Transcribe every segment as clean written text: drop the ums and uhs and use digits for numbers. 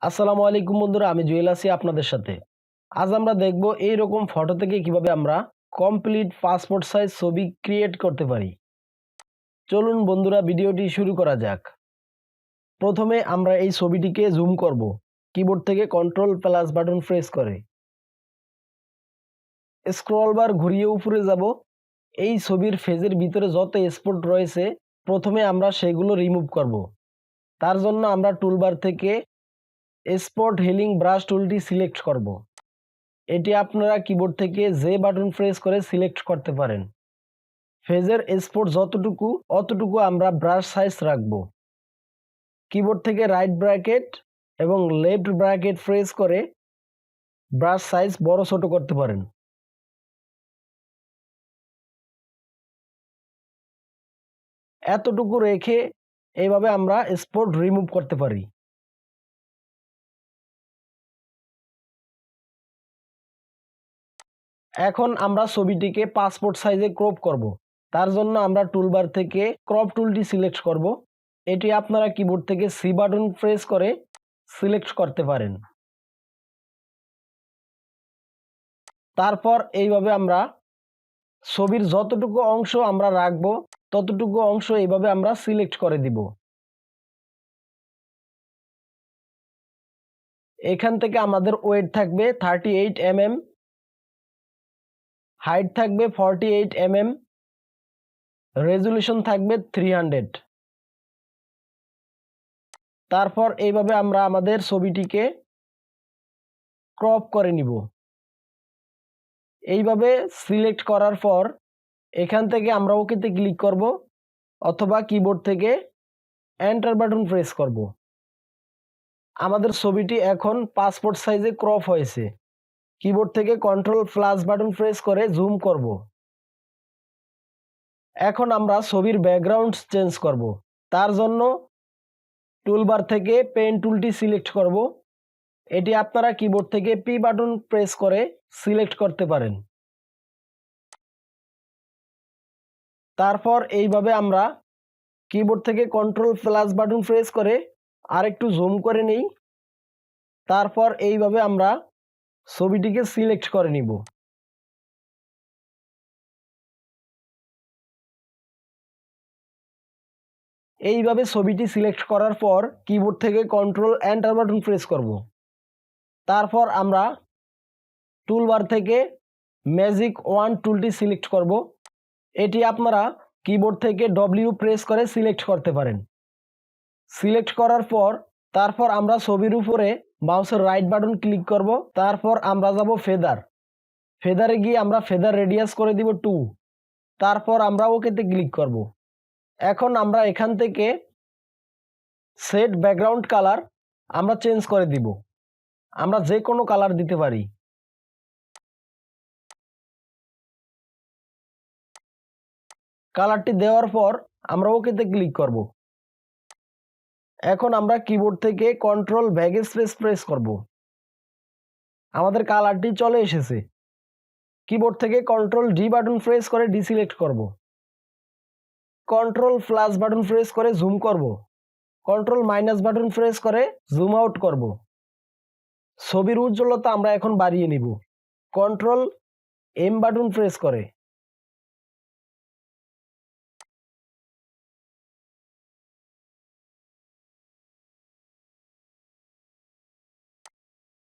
আসসালামু আলাইকুম বন্ধুরা, আমি জুয়েল আছি আপনাদের সাথে। আজ আমরা দেখব এইরকম ফটো থেকে কিভাবে আমরা কমপ্লিট পাসপোর্ট সাইজ ছবি ক্রিয়েট করতে পারি। চলুন বন্ধুরা, ভিডিওটি শুরু করা যাক। প্রথমে আমরা এই ছবিটিকে জুম করব কিবোর্ড থেকে কন্ট্রোল প্লাস বাটন প্রেস করে। স্ক্রল বার ঘুরিয়ে উপরে যাব। এই ছবির ফেজের ভিতরে যত স্পট রয়েছে প্রথমে আমরা সেগুলো রিমুভ করব। তার জন্য আমরা টুলবার থেকে স্পট হিলিং ব্রাশ টুলটি সিলেক্ট করব। এটি আপনারা কিবোর্ড থেকে যে বাটন প্রেস করে সিলেক্ট করতে পারেন। ফেজের স্পট যতটুকু অতটুকু আমরা ব্রাশ সাইজ রাখব। কিবোর্ড থেকে রাইট ব্র্যাকেট এবং লেফট ব্র্যাকেট প্রেস করে ব্রাশ সাইজ বড় ছোট করতে পারেন। এতটুকু রেখে এইভাবে আমরা স্পট রিমুভ করতে পারি। এখন আমরা ছবিটিকে পাসপোর্ট সাইজে ক্রপ করব। তার জন্য আমরা টুলবার থেকে ক্রপ টুলটি সিলেক্ট করব। এটি আপনারা কিবোর্ড থেকে সি বাটন প্রেস করে সিলেক্ট করতে পারেন। তারপর এইভাবে আমরা ছবির যতটুকু অংশ আমরা রাখব ততটুকু অংশ এইভাবে আমরা সিলেক্ট করে দিব। এখান থেকে আমাদের ওয়েট থাকবে 38 mm, হাইট থাকবে 48 mm, রেজুলেশন থাকবে 300। তারপর এইভাবে আমরা আমাদের ছবিটিকে ক্রপ করে নিব। এইভাবে সিলেক্ট করার পর এখান থেকে আমরা ওকেতে ক্লিক করব অথবা কিবোর্ড থেকে এন্টার বাটন প্রেস করব। আমাদের ছবিটি এখন পাসপোর্ট সাইজে ক্রপ হয়েছে। কিবোর্ড থেকে কন্ট্রোল প্লাস বাটন প্রেস করে জুম করব। এখন আমরা ছবির ব্যাকগ্রাউন্ড চেঞ্জ করব। তার জন্য টুলবার থেকে পেন টুলটি সিলেক্ট করব। এটি আপনারা কিবোর্ড থেকে পি বাটন প্রেস করে সিলেক্ট করতে পারেন। তারপর এইভাবে আমরা কিবোর্ড থেকে কন্ট্রোল প্লাস বাটন প্রেস করে আরেকটু জুম করে নিই। তারপর এইভাবে আমরা ছবিটিকে সিলেক্ট করে নিব। এইভাবে ছবিটি সিলেক্ট করার পর কিবোর্ড থেকে কন্ট্রোল এন্টার বাটন প্রেস করব। তারপর আমরা টুলবার থেকে ম্যাজিক ওয়ান টুলটি সিলেক্ট করব। এটি আপনারা কিবোর্ড থেকে ডব্লিউ প্রেস করে সিলেক্ট করতে পারেন। সিলেক্ট করার পর তারপর আমরা ছবির উপরে মাউসের রাইট বাটন ক্লিক করব। তারপর আমরা যাব ফেদারে গিয়ে আমরা ফেদার রেডিয়াস করে দিব 2। তারপর আমরা ওকেতে ক্লিক করব। এখন আমরা এখান থেকে সেট ব্যাকগ্রাউন্ড কালার আমরা চেঞ্জ করে দিব। আমরা যে কোনো কালার দিতে পারি। কালারটি দেওয়ার পর আমরা ওকেতে ক্লিক করব। এখন আমরা কিবোর্ড থেকে কন্ট্রোল ব্যাকস্পেস প্রেস করব। আমাদের কালারটি চলে এসেছে। কিবোর্ড থেকে কন্ট্রোল ডি বাটন প্রেস করে ডিসিলেক্ট করব। কন্ট্রোল প্লাস বাটন প্রেস করে জুম করব। কন্ট্রোল মাইনাস বাটন প্রেস করে জুম আউট করব। ছবির উজ্জ্বলতা আমরা এখন বাড়িয়ে নিব কন্ট্রোল এম বাটন প্রেস করে।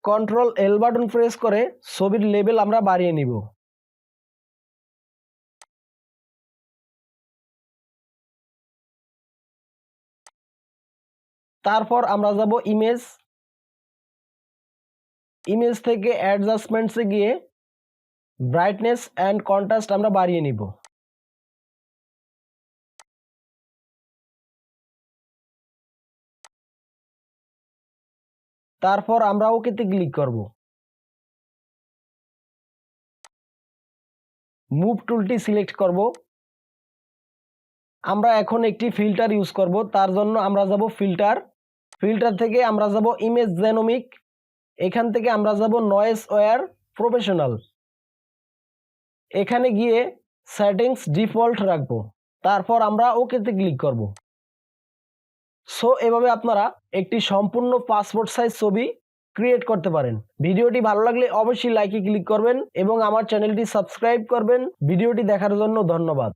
কন্ট্রোল এল বাটন প্রেস করে ছবির লেভেল আমরা বাড়িয়ে নিব। তারপর আমরা যাব ইমেজ থেকে অ্যাডজাস্টমেন্টসে গিয়ে ব্রাইটনেস অ্যান্ড কন্ট্রাস্ট আমরা বাড়িয়ে নিব। তারপর আমরা ওকেতে ক্লিক করব। মুভ টুলটি সিলেক্ট করব। আমরা এখন একটি ফিল্টার ইউজ করব। তার জন্য আমরা যাব ফিল্টার থেকে আমরা যাব ইমেজ জেনোমিক। এখান থেকে আমরা যাব নয়েজ ওয়্যার প্রফেশনাল। এখানে গিয়ে সেটিংস ডিফল্ট রাখবো। তারপর আমরা ওকেতে ক্লিক করব। সো এভাবে আপনারা একটি সম্পূর্ণ পাসপোর্ট সাইজ ছবি ক্রিয়েট করতে পারেন। ভিডিওটি ভালো লাগলে অবশ্যই লাইকে ক্লিক করবেন এবং আমার চ্যানেলটি সাবস্ক্রাইব করবেন। ভিডিওটি দেখার জন্য ধন্যবাদ।